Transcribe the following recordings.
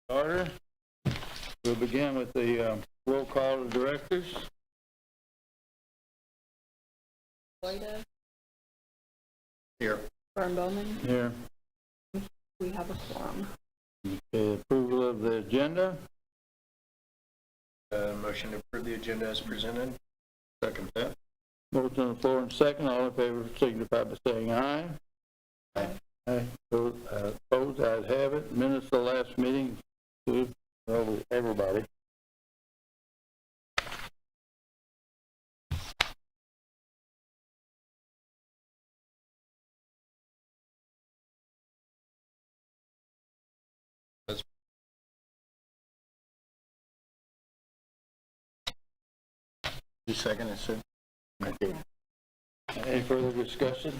Order. We'll begin with the roll call of directors. Boyda, Here. Bowman, Here. we have a quorum. Okay, approval of the agenda. Motion to approve the agenda as presented. Second that. Motion on the floor and second. All in favor signify by saying aye. Aye. Aye. Opposed, I'd have it. Minutes of the last meeting. Everybody. You second it, sir? Okay. Any further discussion?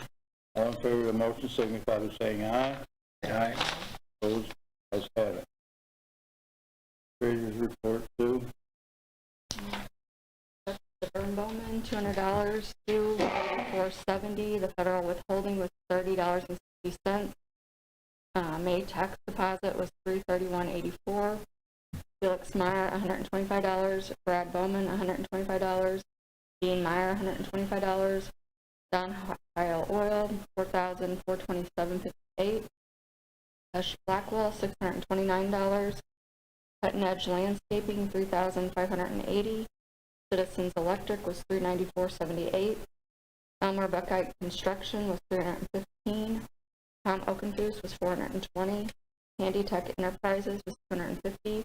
All in favor of the motion signify by saying aye. Aye. Opposed, let's have it. Treasurer's report too. The Bowman, $200, due $470. The federal withholding was $30.60. May tax deposit was $331.84. Felix Meyer, $125. Brad Bowman, $125. Dean Meyer, $125. Don Heil Oil, $4,427.58. Hush Blackwell, $629. Cutting Edge Landscaping, $3,580. Citizens Electric was $394.78. Elmer Buckeye Construction was $315. Tom Oakenfoos was $420. Handy Tech Enterprises was $250.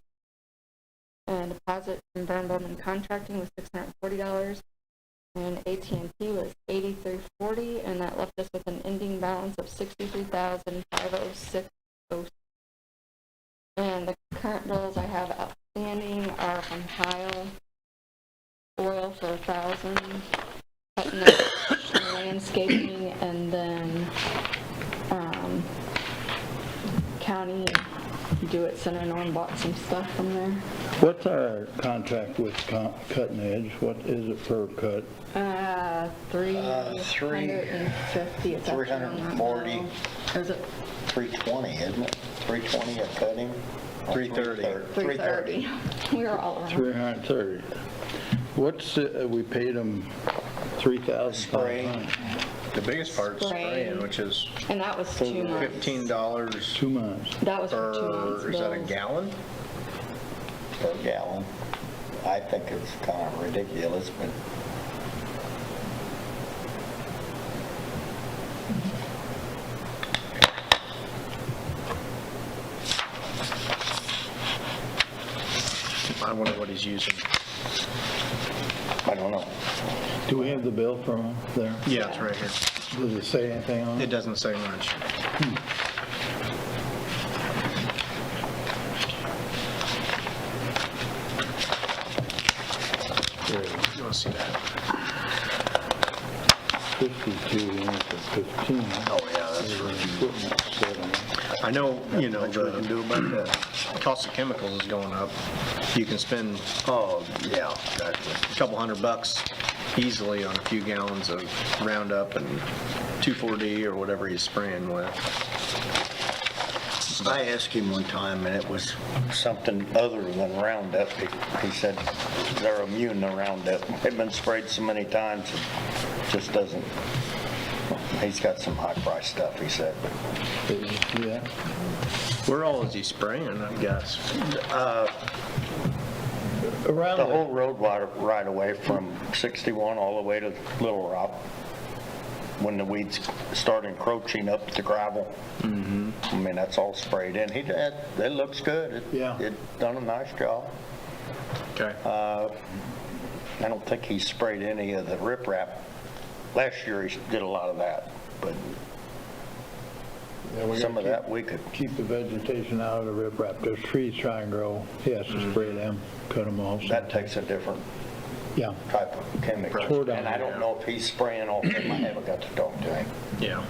And deposit from Bowman Contracting was $640. And AT&T was $83.40, and that left us with an ending balance of $63,506.06. And the current bills I have outstanding are from Heil Oil for $1,000, Cutting Edge Landscaping, and then County Do It Center Norm bought some stuff from there. What's our contract with Cutting Edge? What is it per cut? 350. It's actually on that 340. bill. Is it 320, isn't it? 320 a cutting? 330. 330? We were all around. 330. What's, we paid them $3,500. Spray. The biggest part's Spraying. spraying, which is And that was 2 months. $15 2 months. That was for 2 months. per, is that a bills. gallon? Per gallon. I think it's kind of ridiculous, but I wonder what he's using. I don't know. Do we have the bill from them there? Yeah, it's right here. Does it say anything on It it? doesn't say much. You want to see that? 52, and it's 15. Oh, yeah, that's Equipment, 70. I know, you know, What we can do about that? the cost of chemicals is going up. You can spend Oh, yeah, exactly. a couple $100 easily on a few gallons of Roundup and 2,4-D or whatever he's spraying with. I asked him one time, and it was something other than Roundup. He said they're immune to Roundup. They've been sprayed so many times, it just doesn't. He's got some high-priced stuff, he said. Yeah. Where all is he spraying, I guess? Around The whole road right away from 61 all the way to Little Rock. When the weeds start encroaching up the gravel. Mm-hmm. I mean, that's all sprayed in. It looks good. Yeah. It done a nice job. Okay. I don't think he sprayed any of the riprap. Last year he did a lot of that, but Yeah, we some gotta of that we could. keep the vegetation out of the riprap. Those trees try and grow. He has to spray them, cut them off. That takes a different Yeah. type of chemical. Tore down. And I don't know if he's spraying all of them. I haven't got to talk to him. Yeah.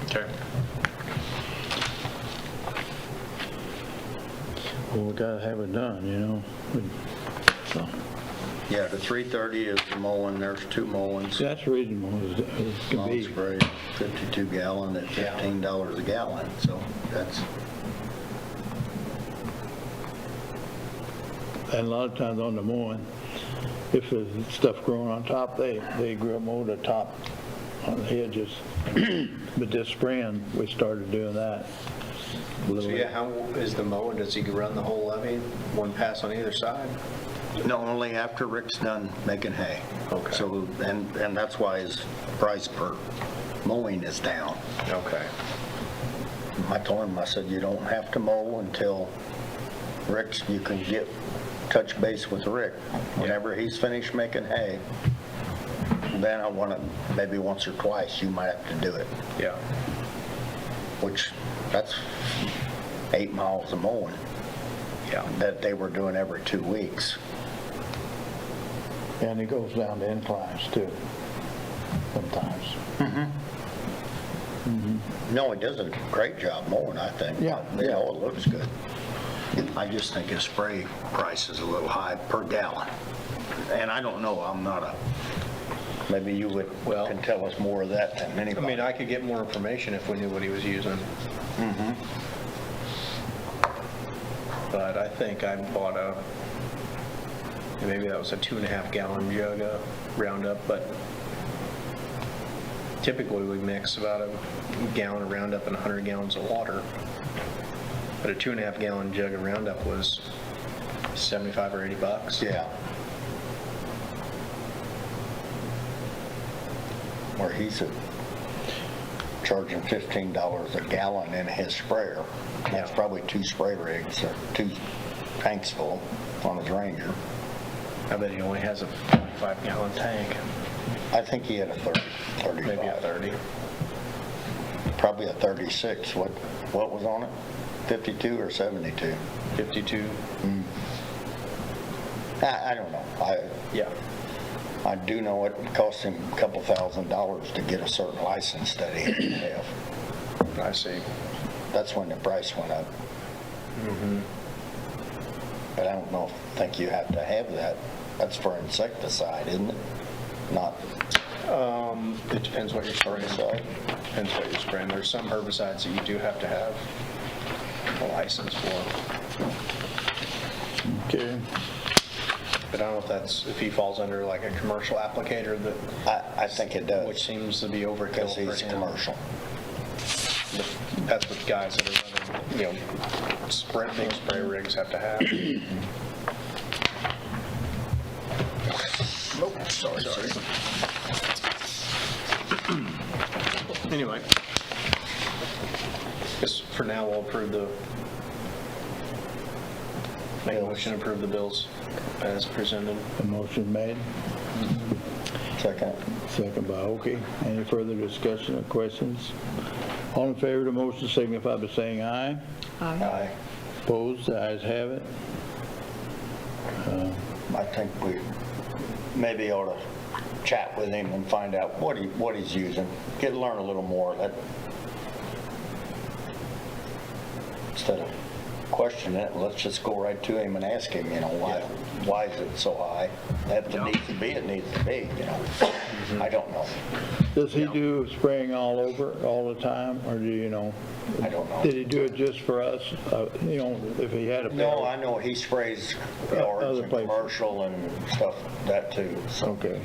Okay. Well, we gotta have it done, you know. So, Yeah, the 330 is the mowing, there's 2 mowings. That's reasonable as can Lawn be. spray, 52 gallon at $15 a gallon, so that's, And a lot of times on the mowing, if there's stuff growing on top, they mow the top on the hedges. But this spring, we started doing that. So yeah, how is the mower? Does he run the whole levee, one pass on either side? no, only after Rick's done making hay. Okay. So, and that's why his price per mowing is down. Okay. I told him, I said, you don't have to mow until Rick's, you can touch base with Rick. Whenever he's finished making hay, then I want to, maybe once or twice, you might have to do it, Yeah. which, that's 8 miles of mowing Yeah. that they were doing every 2 weeks. And it goes down to inclines too, sometimes. No, he does a great job mowing, I think. Yeah. You know, it looks good. I just think his spray price is a little high per gallon. And I don't know, I'm not a, maybe you Well- can tell us more of that than I anybody. mean, I could get more information if we knew what he was using. But I think I bought maybe that was a 2.5 gallon jug of Roundup, but typically we mix about a gallon of Roundup and 100 gallons of water. But a 2.5 gallon jug of Roundup was 75 or 80 bucks. Yeah. Where he's charging $15 a gallon in his sprayer. That's Yeah. probably 2 spray rigs or 2 tanks full on his Ranger. I bet he only has a 45 gallon tank, I think he had a 35. maybe a 30. Probably a 36. What was on it? 52 or 72? 52. I don't know. Yeah. I do know it cost him a couple $1,000s to get a certain license that he had to have. I see. That's when the price went up. But I don't think you have to have that. That's for insecticide, isn't it? Not It depends what you're spraying. herbicide. Depends what you're spraying. There's some herbicides that you do have to have a license for. Okay. But I don't know if he falls under like a commercial applicator I think it does. which seems to be overkill Because for he's him. commercial. That's what guys that are running, big spray rigs have to have. Oh, sorry. Anyway, guess for now we'll make a motion to approve the bills as presented. A motion made, Second. second by Oki. Any further discussion or questions? All in favor of the motion signify by saying aye. Aye. Opposed, the ayes have it. I think we maybe ought to chat with him and find out what he's using. Learn a little more. Instead of questioning it, let's just go right to him and ask him, why is it so high? If it needs to be, it needs to be, I don't know. Does he do spraying all over, all the time, or do you know? I don't know. Did he do it just for us? If he had a... No, I know he sprays yards Other and places. commercial and stuff, that too. So Okay.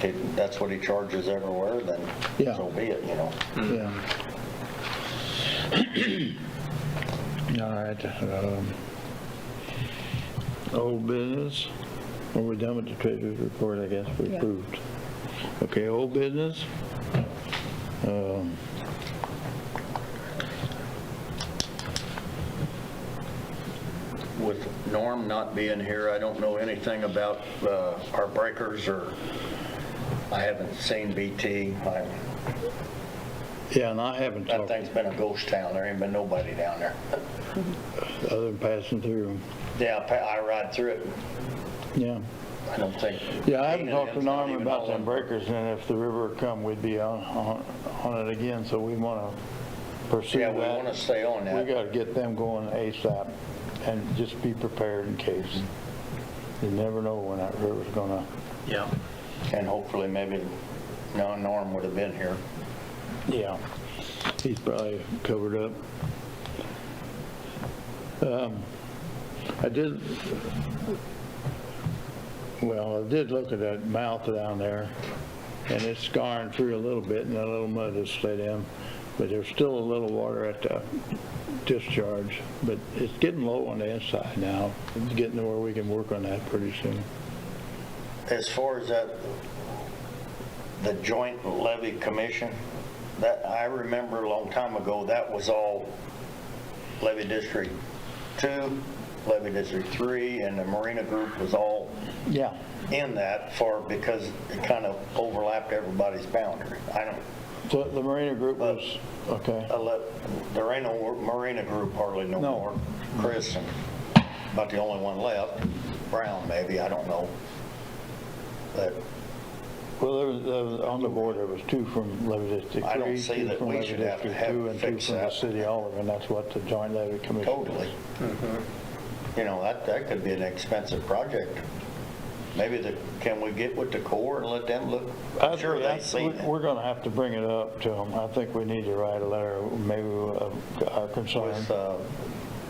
if that's what he charges everywhere, then Yeah. so be it, Yeah. All right. Old business. Well, we're done with the treasurer's report, I guess, we approved. Okay, old business. With Norm not being here, I don't know anything about our breakers, or I haven't seen BT. Yeah, and I haven't That talked, thing's been a ghost town. There ain't been nobody down there. other than passing through. Yeah, I ride through it. Yeah. I don't think. Yeah, I haven't talked to It's not Norm even about hauling. them breakers, and if the river come, we'd be on it again, so we want to pursue that. Yeah, we want to stay on We that. got to get them going ASAP and just be prepared in case. You never know when that river's gonna, Yeah. And hopefully maybe, no, Norm would have been here. yeah, he's probably covered up. I did look at that mouth down there, and it's scarring through a little bit, and a little mud has slid in, but there's still a little water at the discharge, but it's getting low on the inside now. It's getting to where we can work on that pretty soon. As far as that, the joint levy commission, that, I remember a long time ago, that was all levy district 2, levy district 3, and the Marina group was all Yeah, in that because it kind of overlapped everybody's boundary. I don't, so the Marina group was, okay. there ain't no Marina group hardly no No. more. Chris and about the only one left, Brown maybe, I don't know. But Well, there was on the board, there was 2 from Levee District 3. I don't see 2 that from we Levee should have to District have 2, and 2 fix from the that. city of Oliver, and that's what the joint levy commission is. totally. You know, that could be an expensive project. Maybe can we get with the Corps and let them look? I'm sure they've seen it. We're going to have to bring it up to them. I think we need to write a letter, maybe our concern. With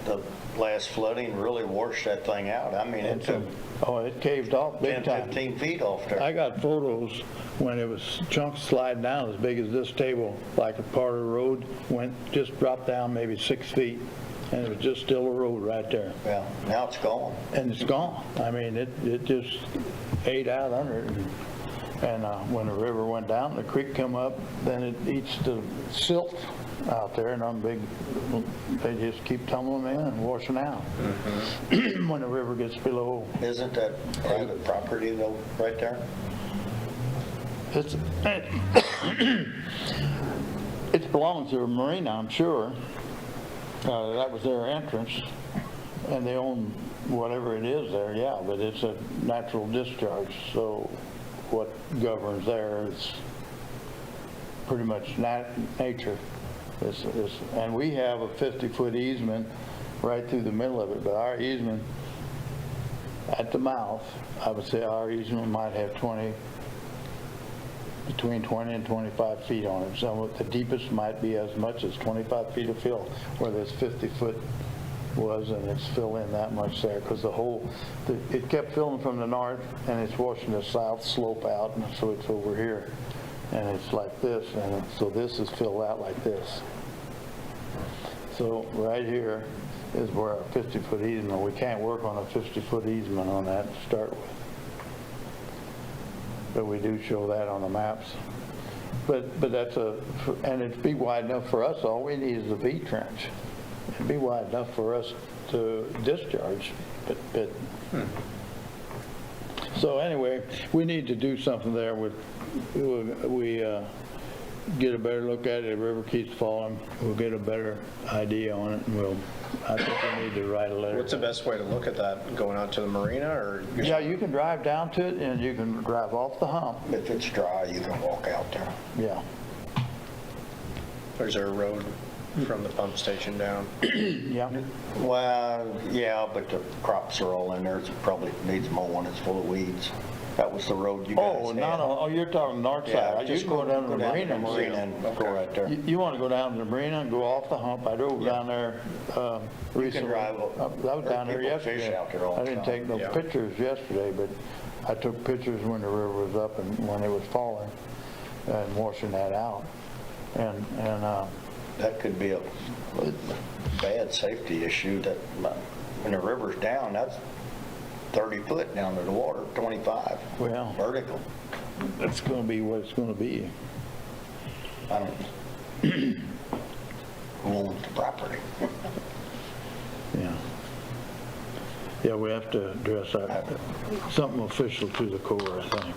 the last flooding really washed that thing out. I mean, it took Oh, it caved off 10, big time. 15 feet off there. I got photos when it was chunks sliding down as big as this table, like a part of the road, just dropped down maybe 6 feet, and it was just still a road right there. Well, now it's gone. And it's gone. I mean, it just ate out under it. And when the river went down, the creek come up, then it eats the silt out there, and they just keep tumbling in and washing out. When the river gets below, Isn't that private property though, right there? it belongs to a marina, I'm sure. That was their entrance, and they own whatever it is there, yeah, but it's a natural discharge, so what governs there is pretty much nature. And we have a 50-foot easement right through the middle of it, but our easement at the mouth, I would say our easement might have between 20 and 25 feet on it. So the deepest might be as much as 25 feet of fill, where this 50-foot was, and it's fill in that much there, because it kept filling from the north, and it's washing the south slope out, and so it's over here. And it's like this, and so this is filled out like this. So right here is where our 50-foot easement, we can't work on a 50-foot easement on that to start with. But we do show that on the maps. But and it'd be wide enough for us, all we need is a V trench. It'd be wide enough for us to discharge, but So anyway, we need to do something there we get a better look at it. The river keeps falling, we'll get a better idea on it, and I think we need to write a letter. What's the best way to look at that? Going out to the marina or? Yeah, you can drive down to it, and you can drive off the hump. If it's dry, you can walk out there. Yeah. Or is there a road from the pump station down? Yeah. Well, yeah, but the crops are all in there. It probably needs mowing. It's full of weeds. That was the road you guys had. You're talking north Yeah, side. You just can go down to the marina. and go right there. You want to go down to the marina and go off the hump. I drove down there recently. drive I was down there people fish yesterday. out there all the I didn't time. take no Yeah. pictures yesterday, but I took pictures when the river was up and when it was falling and washing that out. And That could be a bad safety issue. That when the river's down, that's 30 foot down to the water, 25 well, vertical. it's going to be what it's going to be. I don't who owns the property. Yeah. Yeah, we have to address that. Something official to the Corps, I think.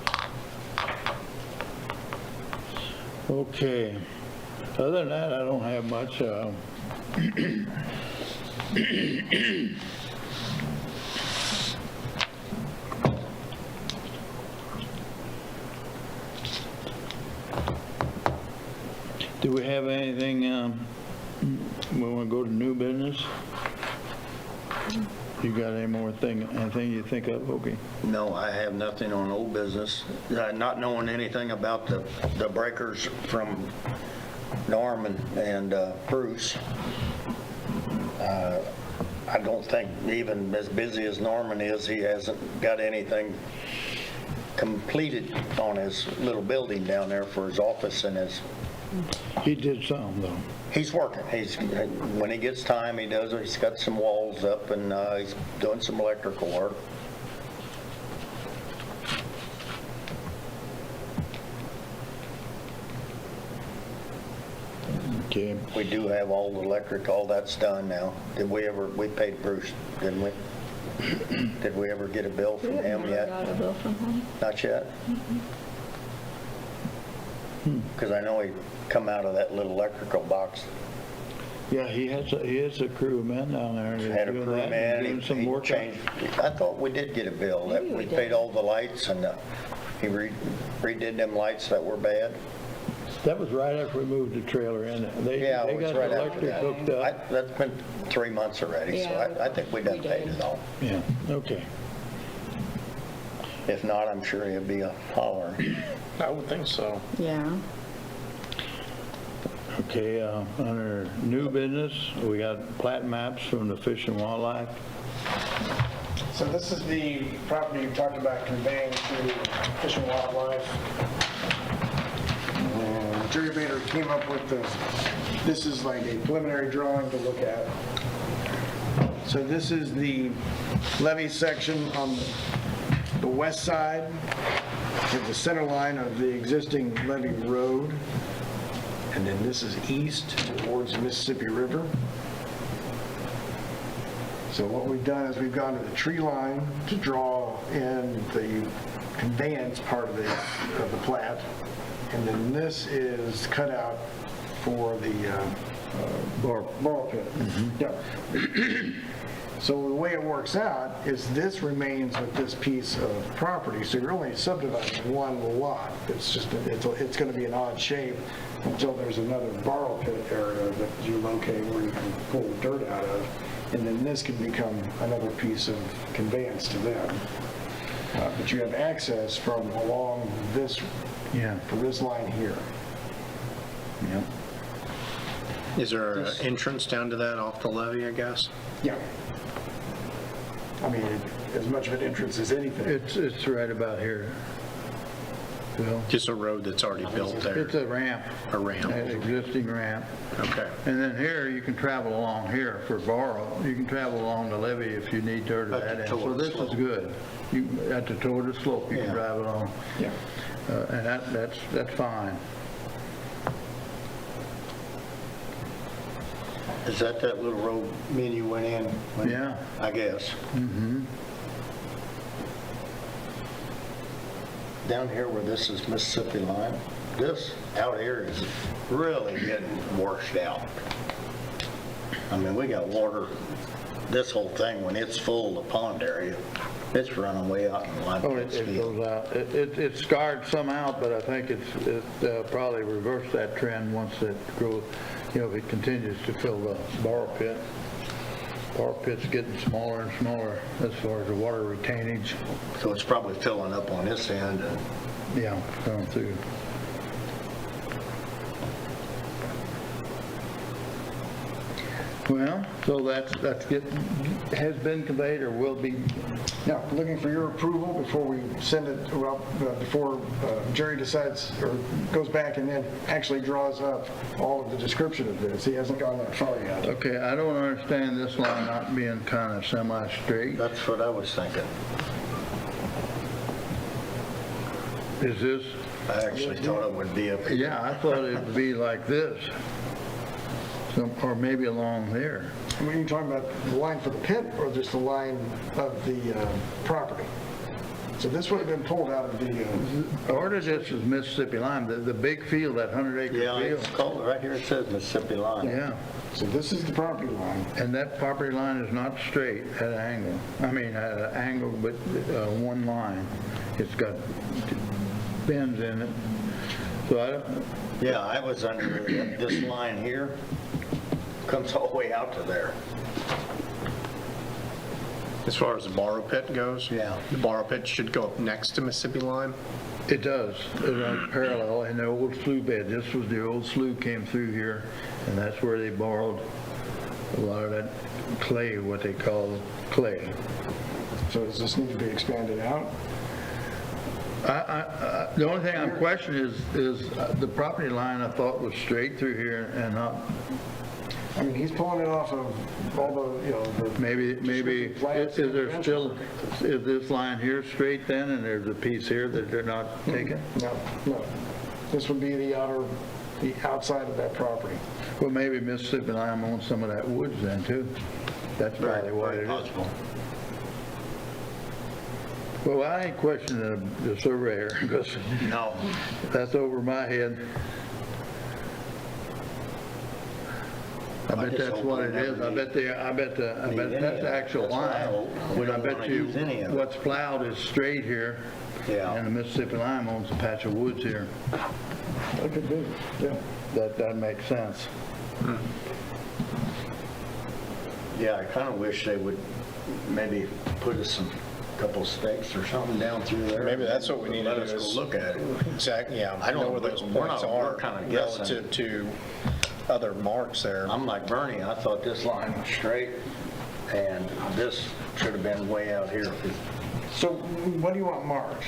Okay. Other than that, I don't have much. Do we have anything we want to go to new business? You got anything you think of, okay? No, I have nothing on old business. Not knowing anything about the breakers from Norman and Bruce. I don't think, even as busy as Norman is, he hasn't got anything completed on his little building down there for his office and his... He did some, though. He's working. When he gets time, he does it. He's got some walls up and he's doing some electrical work. Okay. We do have all the electric, all that's done now. We paid Bruce, didn't we? Did we ever get a bill from him Never yet? got a bill from him. Not yet? Because I know he come out of that little electrical box. Yeah, he has a crew of men down there. that's Had a doing crew that and man, doing some he work. changed. I thought we did get a bill, that Maybe we we did. paid all the lights and he redid them lights that were bad. That was right after we moved the trailer in. Yeah, They it was got right the after electric that. hooked up. That's been 3 months already, so Yeah, I think we done we paid did. it all. Yeah, okay. If not, I'm sure he'll be a holler. I would think so. Yeah. Okay, under new business, we got plat maps from the Fish and Wildlife. So this is the property you talked about conveying to Fish and Wildlife. Jerry Bader came up with this is like a preliminary drawing to look at. So this is the levee section on the west side of the center line of the existing levee road. And then this is east towards the Mississippi River. So what we've done is we've gone to the tree line to draw in the conveyance part of the plat. And then this is cut out for the borrow pit. Yep. So the way it works out is this remains with this piece of property. So you're only subdividing one lot. It's just, it's going to be an odd shape until there's another borrow pit area that you locate where you can pull the dirt out of. And then this can become another piece of conveyance to them. But you have access from along this, Yeah. from this line here. Yeah. Is there an entrance down to that off the levee, I guess? Yeah. I mean, as much of an entrance as anything. It's right about here. Bill? Just a road that's already built there? It's a ramp. A ramp. An existing ramp. Okay. And then here, you can travel along here for borrow. You can travel along the levee if you need dirt or At that the end. toe So of the this is slope. good. At the toe of the slope, you can Yeah. drive along. Yeah. And that's fine. Is that little road me and you went in? Yeah. I guess. Down here where this is Mississippi line, this out here is really getting washed out. I mean, we got water, this whole thing, when it's full, the pond area, it's running way out in the line. Oh, it goes out. It scarred some out, but I think it probably reversed that trend once it grows, if it continues to fill the borrow pit. Borrow pit's getting smaller and smaller as far as the water retainage. So it's probably filling up on this end. Yeah, going through. Well, so has been conveyed or will be. Now, looking for your approval before we send it, before Jerry decides or goes back and then actually draws up all of the description of this. He hasn't gone that far yet. Okay, I don't understand this line not being kind of semi-straight. That's what I was thinking. Is this? I actually thought it would be up here. Yeah, I thought it would be like this. Or maybe along there. When you're talking about the line for the pit or just the line of the property? So this would have been pulled out of the... Part of this is Mississippi line, the big field, that 100-acre Yeah, field. it's called, right here it says Mississippi line. Yeah, So this is the property line. and that property line is not straight at an angle. I mean, at an angle, but one line. It's got bends in it. So I don't, Yeah, I was under this line here, comes all the way out to there. As far as the borrow pit goes? Yeah. The borrow pit should go up next to Mississippi line? It does. It runs parallel in the old slough bed. This was the old slough came through here, and that's where they borrowed a lot of that clay, what they call clay. So does this need to be expanded out? The only thing I'm questioning is the property line I thought was straight through here and not, I mean, he's pulling it off of all the, you know, the... maybe, is there still, is this line here straight then, and there's a piece here that they're not taking? No. This would be the outside of that property. Well, maybe Mississippi Lime owns some of that woods then too. That's probably what it is. Possible. Well, I ain't questioning the surveyor, because No, that's over my head. I bet just that's hope what we it never is. I bet any that's of the it. actual That's what I line. hope. We And I don't bet wanna you use any of it. what's plowed is straight here. Yeah. And the Mississippi Lime owns a patch of woods here. That could be, yeah. That makes sense. yeah, I kind of wish they would maybe put us some, couple stakes or something down through there. Maybe that's what we need to Let do us is go look at it. Exactly, yeah. I don't know where know, those we're points not- are we're kinda guessing. relative to other marks there. I'm like Bernie, I thought this line was straight, and this should have been way out here. So what do you want marked?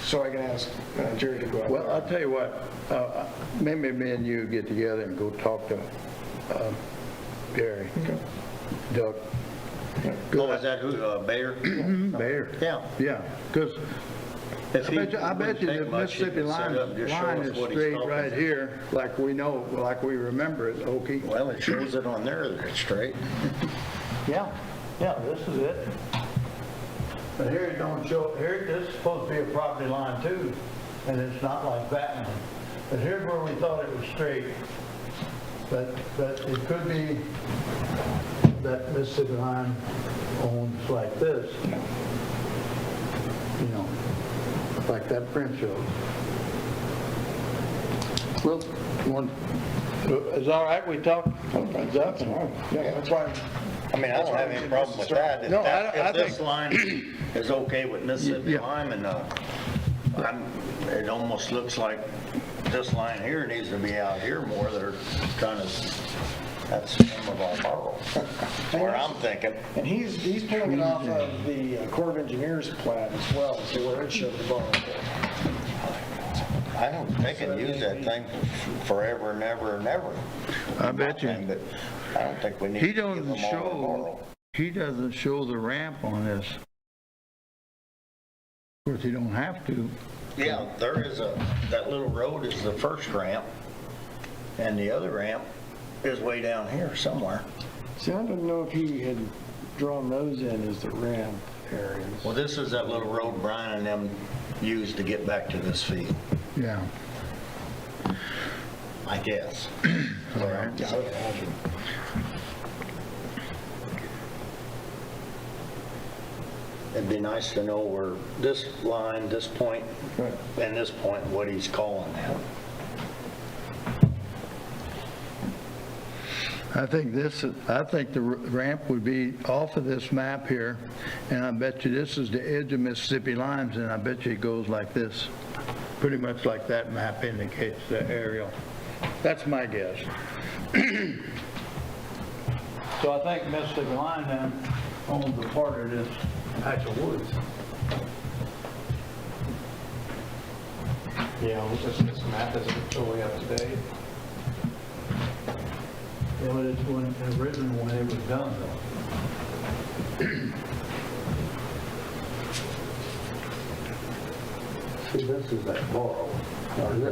So I can ask Jerry to go out Well, there. I'll tell you what, maybe me and you get together and go talk to Gary, Doug. Oh, is that who, Bayer? Bear. Yeah. Yeah, because If he I bet you wouldn't the take much, he Mississippi could set line up and just show us is what he's straight talking right about. here, like we know, like we remember it, Okie. Well, it shows it on there that it's straight. Yeah, this is it. But here it don't show, here, this is supposed to be a property line too, and it's not like that one. But here's where we thought it was straight. But it could be that Mississippi line owns like this. You know, like that print shows. Well, is it all right we talk? It's up and- Yeah, that's why. I mean, I don't have any problem with that. If No, that- I If this think- line is okay with Mississippi Yeah. Lime, and it almost looks like this line here needs to be out here more. They're trying to, that's some of our borrow. That's where I'm thinking. And he's pulling it off of the Corps of Engineers plat as well, so where it showed the borrow pit. I don't, they can use that thing forever and ever and ever. I bet you. But I don't think we need He to give doesn't them all the borrow. show the ramp on this. Of course, you don't have to. Yeah, there is that little road is the first ramp, and the other ramp is way down here somewhere. See, I don't know if he had drawn those in as the ramp areas. Well, this is that little road Brian and them used to get back to this field, Yeah. I guess. Yeah, I would imagine. It'd be nice to know where this line, this point, Right. and this point, what he's calling that. I think the ramp would be off of this map here, and I bet you this is the edge of Mississippi Limes, and I bet you it goes like this, pretty much like that map indicates the aerial. That's my guess. So I think Mississippi Lime then owns a part of this patch of woods. Yeah, well, this map isn't fully up to date. Yeah, but it's original when it was done though. See, this is that borrow.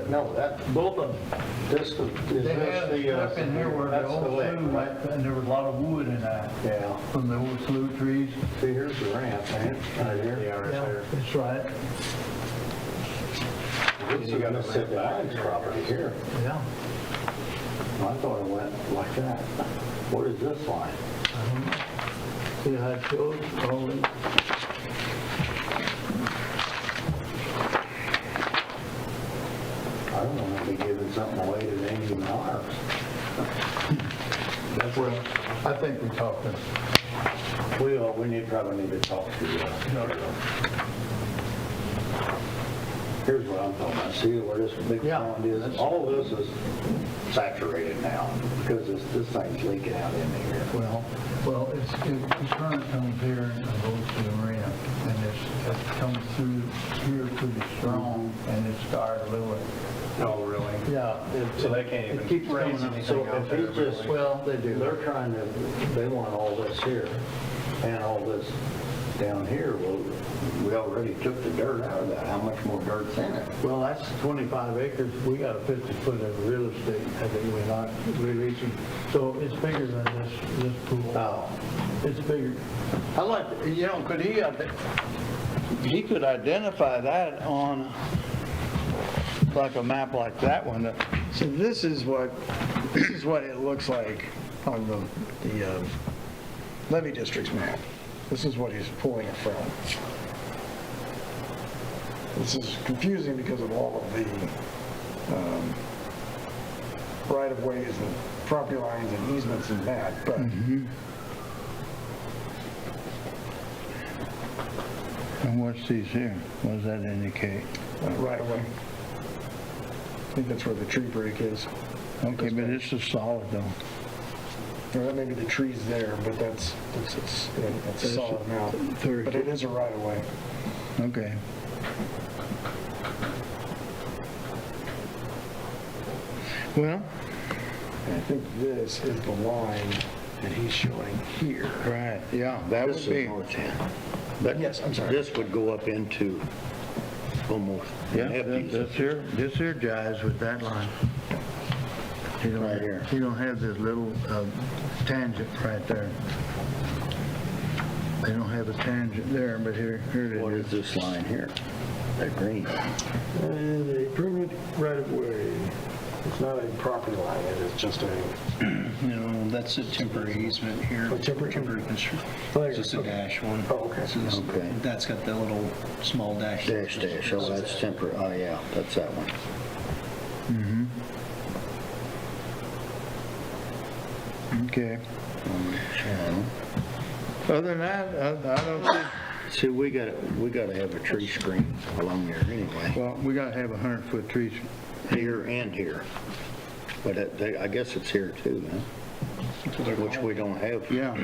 No, that, Both of them. this is They this had the, up in here where the that's old lake, slough, right? and there was a lot of wood in that, Yeah. from the old slough trees. See, here's the ramp, man, right here. Yeah, right there. That's right, This is Mississippi Lime's property here. yeah. I thought it went like that. What is this line? See how it shows, all in. I don't want to be giving something away that ain't even ours. Well, I think we talked to probably need to talk to, here's what I'm talking about. See where this big Yeah. pond is? All this is saturated now because this thing's leaking out into here. Well, the current comes here and goes to the marina, and it comes through here pretty strong, and it's scarred a little bit. Oh, really? Yeah. So they can't even It keeps raise coming up. anything So out if there, he's just, really? Well, they do. they're trying to, they want all this here and all this down here. Well, we already took the dirt out of that. How much more dirt's in it? Well, that's 25 acres. We got a 50-foot of real estate that we're not releasing. So it's bigger than this pool. Oh. It's bigger. I like, could he could identify that on like a map like that one. So this is what it looks like on the Levee District's map. This is what he's pulling it from. This is confusing because of all of the right-of-ways and property lines and easements and that, but And what's these here? What does that indicate? right-of-way. I think that's where the tree break is. Okay, but this is solid though. Or that may be the trees there, but that's a solid amount. But it is a right-of-way. Okay. Well, And I think this is the line that he's showing here. right, yeah, that This would is be, north end. But Yes, I'm sorry. this would go up into almost yeah, Hefty's. this here jives with that line. You don't, Right here. You don't have this little tangent right there. They don't have a tangent there, but here it What is. is this line here? That green. And a permanent right-of-way. It's not a property line, it's just a... No, that's a temporary easement here. Oh, temporary? construction. Oh, It's just a dash one. Oh, okay. So this- Okay. That's got the little small dash. Dash, oh, that's temporary, oh, yeah, that's that one. Okay. Channel. Other than that, I don't see, See, we gotta have a tree screen along there anyway, well, we gotta have 100-foot trees. here and here. But I guess it's here too, man, which we don't have. Yeah.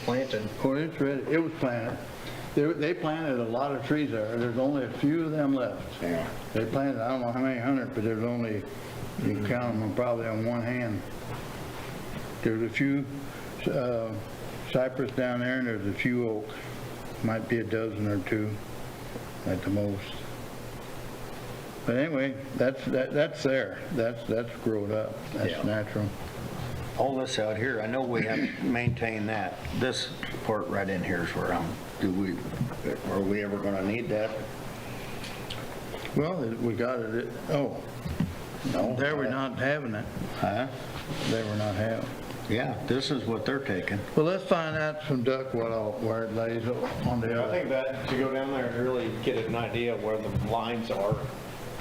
Planted. Oh, it's ready. It was planted. They planted a lot of trees there. There's only a few of them left. Yeah. They planted, I don't know how many hundred, but there's only, you can count them probably on one hand. There's a few cypress down there, and there's a few oak. Might be a dozen or two at the most. But anyway, that's there. That's grown up. That's Yeah. natural. All this out here, I know we have to maintain that. This part right in here is where are we ever gonna need that? Well, we got it, oh, No. there we're not having it. Huh? They were not having. Yeah, this is what they're taking. Well, let's find out from Duck where it lays on the I other. think that to go down there and really get an idea of where the lines are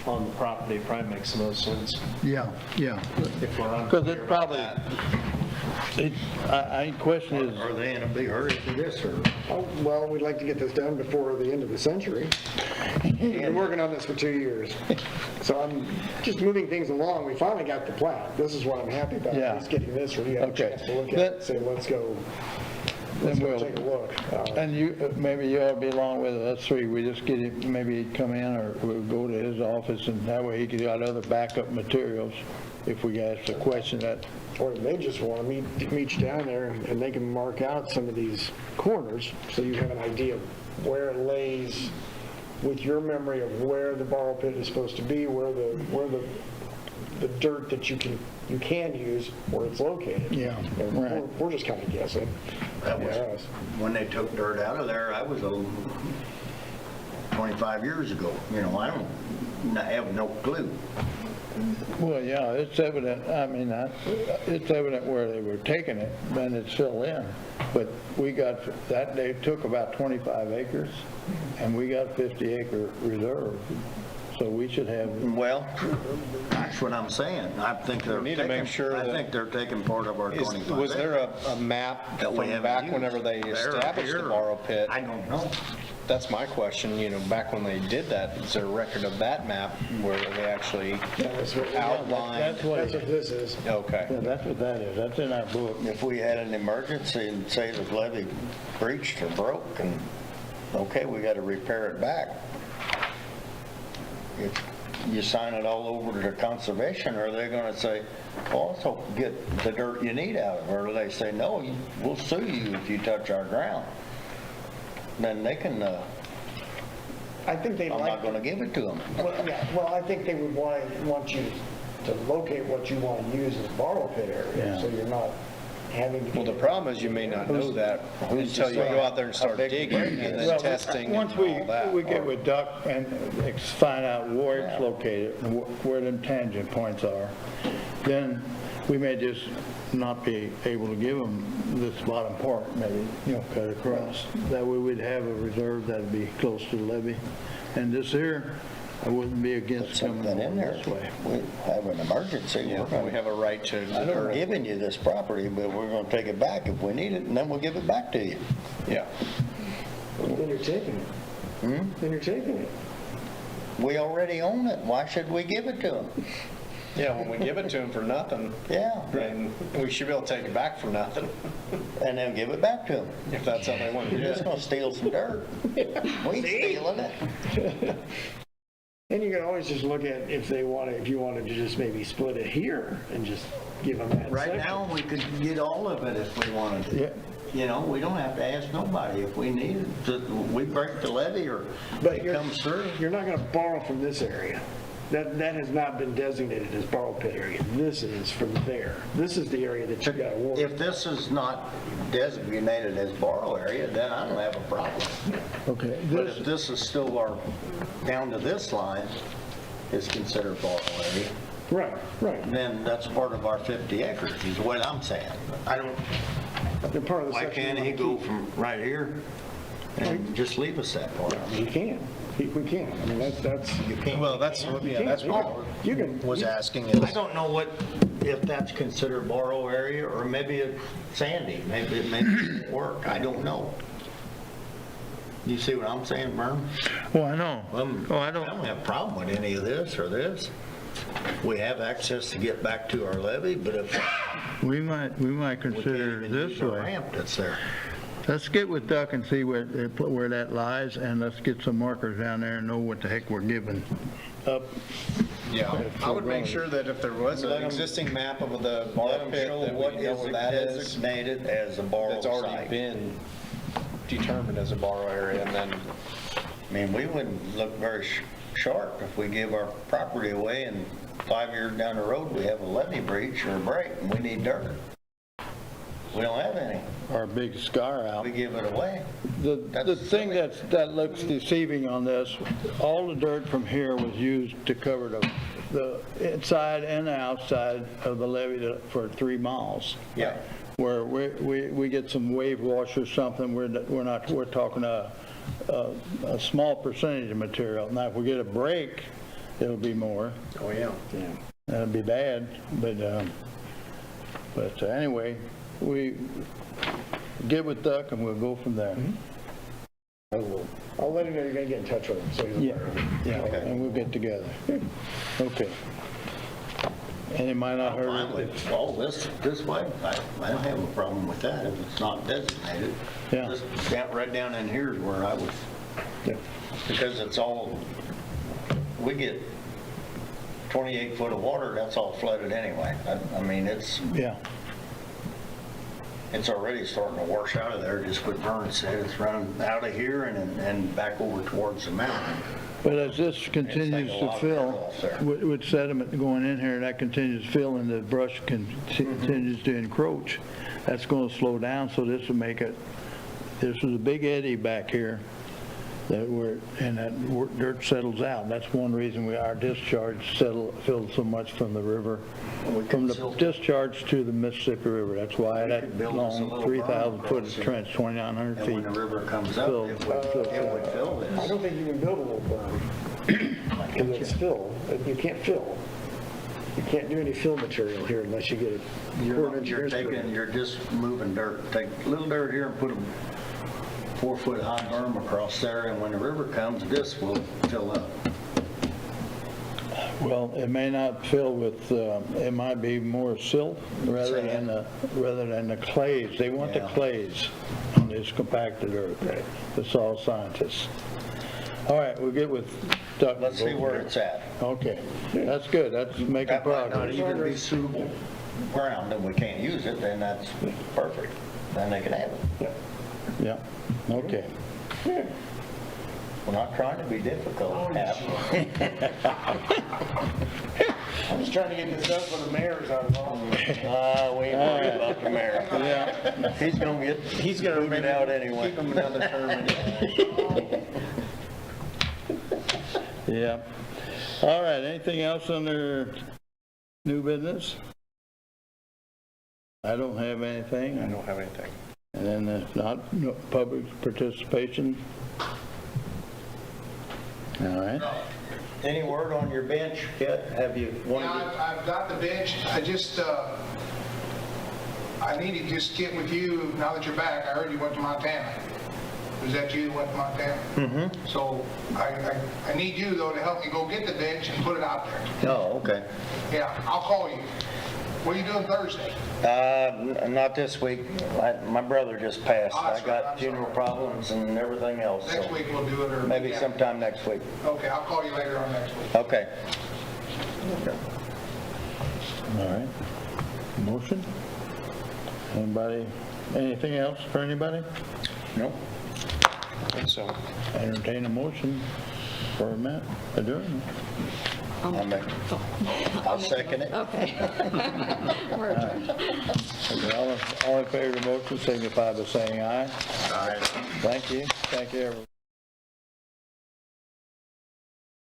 on the property probably makes the most sense. Yeah, yeah. If we're Because unclear it about probably, that. I question is, Are they in a big hurry for this, or? Oh, well, we'd like to get this done before the end of the century. We've been working on this for 2 years. So I'm just moving things along. We finally got the plat. This is what I'm happy about, Yeah. is getting this, where you have a Okay. chance to look at it and say, let's go take a look. and you, maybe you ought to be along with us three. We just get him, maybe he'd come in or we'll go to his office, and that way he could got other backup materials if we ask a question that, Or they just want to meet you down there and they can mark out some of these corners so you have an idea of where it lays with your memory of where the borrow pit is supposed to be, where the dirt that you can use, where it's located. Yeah, And right. we're just kind of guessing. That was, Yes. when they took dirt out of there, I was 25 years ago. You know, I have no clue. well, yeah, it's evident, I mean, it's evident where they were taking it, then it's filled in. But we got, that they took about 25 acres, and we got 50-acre reserve. so we should have, Well, that's what I'm saying. I think they're We need to make taking, sure I that- think they're taking part of our 25 Was there acres a map that we from haven't back used. whenever they There, established the here. borrow pit? I don't know. That's my question, back when they did that, is there a record of that map where they actually outlined? that's what, That's what this is. Okay. yeah, that's what that is, that's in our book. If we had an emergency and say the levee breached or broke and, okay, we got to repair it back. If you sign it all over to conservation, are they going to say, also get the dirt you need out of it? Or do they say, no, we'll sue you if you touch our ground? Then they can, I think they'd I'm like. not going to give it to them. Well, yeah, well, I think they would want you to locate what you want to use as a borrow pit area, Yeah. so you're not having to. Well, the problem is you may not know that who's to until you say go out there and how start big the digging break and is? then Well, testing once and all that. we get with Duck and find out where it's located, and where them tangent points are, then we may just not be able to give them this bottom part, maybe, cut across. That way we'd have a reserve that'd be close to the levee. And this here, I wouldn't be against coming Something in along there. this way. We have an emergency. Yeah, We're we going to have a right to. We're giving you this property, but we're going to take it back if we need it, and then we'll give it back to you. Yeah. Then you're taking it. Then you're taking it. We already own it. Why should we give it to them? Yeah, when we give it to them for nothing, Yeah, then we should be able to take it back for nothing, and then give it back to them. if that's how they want to do You're just it. going to steal some dirt. We ain't stealing it. And you can always just look at if you wanted to just maybe split it here and just give them that Right section. now, we could get all of it if we wanted to. Yeah. We don't have to ask nobody if we need it. We break the levee or But it you're, comes through. you're not going to borrow from this area. That has not been designated as borrow pit area. This is from there. This is the area that you got to work. If this is not designated as borrow area, then I don't have a problem. Okay, But if this is still down to this line, is considered borrow area, Right. then that's part of our 50 acres, is what I'm saying. I don't, They're part of the why section. can't he go from right here and just leave us that part? He can. We can. I mean, that's. You can't. Well, that's what You can. was asking I is, don't know if that's considered borrow area, or maybe it's sandy, maybe it won't work, I don't know. You see what I'm saying, Vern? well, I know. I don't have a problem with any of this or this. We have access to get back to our levee, but if We might we can't consider even this use the way. ramp that's there. Let's get with Duck and see where that lies, and let's get some markers down there and know what the heck we're giving up. yeah, I would make sure that if there was an existing map of the Let borrow them pit, show that what we know is where that is, designated as a borrow that's already site. been determined as a borrow area, and then, I mean, we wouldn't look very sharp if we give our property away and 5 years down the road, we have a levee breach or a break and we need dirt. We don't have any. Our big scar out. We give it away. The That's thing silly. that looks deceiving on this, all the dirt from here was used to cover the inside and the outside of the levee for 3 miles. yeah. Where we get some wave wash or something, we're talking a small percentage of material. Now, if we get a break, it'll be more. Oh, yeah. That'll be bad, but anyway, we get with Duck and we'll go from there. I'll let him know you're going to get in touch with him, so he's Yeah, aware. yeah, and we'll get together. Okay. And it might not I'm hurt. fine with all this way. I don't have a problem with that if it's not designated. Yeah. Just right down in here is where I was, Yeah. because it's all, we get 28 foot of water, that's all flooded anyway. I mean, it's Yeah, already starting to wash out of there, just what Vern said. It's running out of here and back over towards the mountain. but as this continues a to lot of fill, dirt off there. with sediment going in here, that continues to fill and the brush continues to encroach, that's going to slow down, so this will make it, this is a big eddy back here that dirt settles out. That's one reason our discharge filled so much from the river, from the discharge to the Mississippi River. That's why that could build us a long little 3,000 berm foot across here. trench, 2,900 And when the feet. river comes up, Filled. it would fill I this. don't think you can build a little berm. Like because it's fill, you can't fill. You can't do any fill material here unless you get a Corps of Engineers permit. You're just moving dirt. Take a little dirt here and put a 4-foot high berm across there, and when the river comes, this will fill up. Well, it may not fill with, it might be more silt rather than the clays. They want the Yeah. clays on this compacted earth. The soil scientists. All right, we'll get with Doug. Let's see where it's at. Okay, that's good. That's making That might not progress. even be suitable ground, and we can't use it, then that's perfect. Then they can have it. Yeah, okay. We're not trying to be difficult, Hap. I'm just trying to get this up for the mayor's out of office. We ain't worried about the mayor. Yeah, He's gonna get out anyway. Keep them another term anyway. yeah. All right, anything else under new business? I don't have anything. I don't have anything. And then if not, no public participation. All right. Any word on your bench yet? Have you wanted Yeah, to? I've got the bench. I just, I need to just get with you now that you're back. I heard you went to Montana. Was that you that went to Montana? Mm-hmm. So I need you though to help me go get the bench and put it out there. Oh, okay. Yeah, I'll call you. What are you doing Thursday? Not this week. My brother just passed. Oh, that's I got right. I'm funeral sorry. problems and everything else, Next so week we'll do it or? maybe yeah. sometime next week. Okay, I'll call you later on next week. Okay. All right. Motion? Anybody, anything else for anybody? Nope. So, Entertain a motion for adjournment. I'll second it. Okay. We're adjourned. Okay, all in favor of the motion signify by saying aye. All right. Thank you. Thank you, everyone.